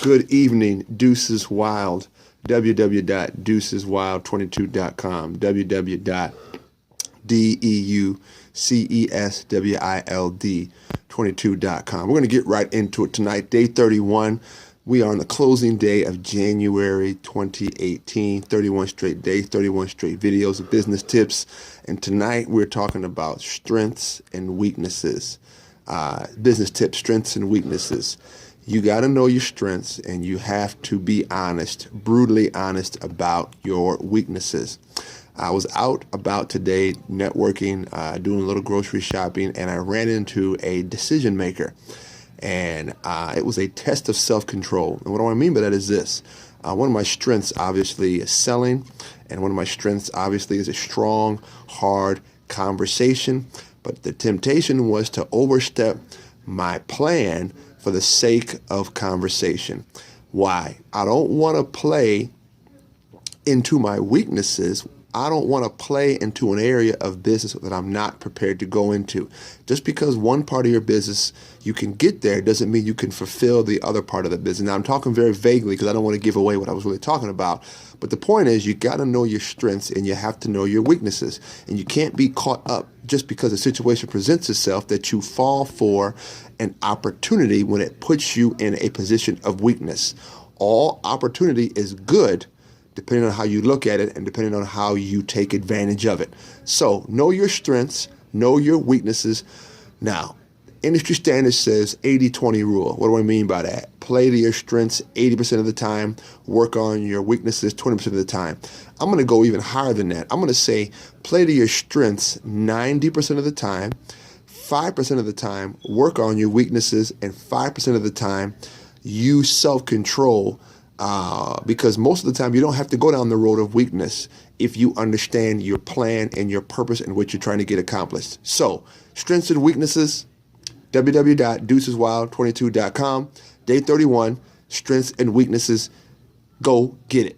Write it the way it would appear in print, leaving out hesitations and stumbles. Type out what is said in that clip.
Good evening, Deuces Wild. www.deuceswild22.com. www.deuceswild22.com. We're going to get right into it tonight. Day 31. We are on the closing day of January 2018. 31 straight days, 31 straight videos of business tips. And tonight we're talking about strengths and weaknesses. Business tips, strengths and weaknesses. You got to know your strengths, and you have to be honest, brutally honest about your weaknesses. I was out about today networking, doing a little grocery shopping, and I ran into a decision maker. And it was a test of self-control. And what do I mean by that is this. One of my strengths, obviously, is selling. And one of my strengths, obviously, is a strong, hard conversation. But the temptation was to overstep my plan for the sake of conversation. Why? I don't want to play into my weaknesses. I don't want to play into an area of business that I'm not prepared to go into. Just because one part of your business you can get there doesn't mean you can fulfill the other part of the business. Now, I'm talking very vaguely because I don't want to give away what I was really talking about. But the point is, you got to know your strengths and you have to know your weaknesses. And you can't be caught up just because a situation presents itself that you fall for an opportunity when it puts you in a position of weakness. All opportunity is good, depending on how you look at it and depending on how you take advantage of it. So know your strengths, know your weaknesses. Now, industry standard says 80-20 rule. What do I mean by that? Play to your strengths 80% of the time, work on your weaknesses 20% of the time. I'm going to go even higher than that. I'm going to say play to your strengths 90% of the time, 5% of the time, work on your weaknesses, and 5% of the time, use self-control. Because most of the time you don't have to go down the road of weakness if you understand your plan and your purpose and what you're trying to get accomplished. So, strengths and weaknesses, www.deuceswild22.com. Day 31, strengths and weaknesses. Go get it.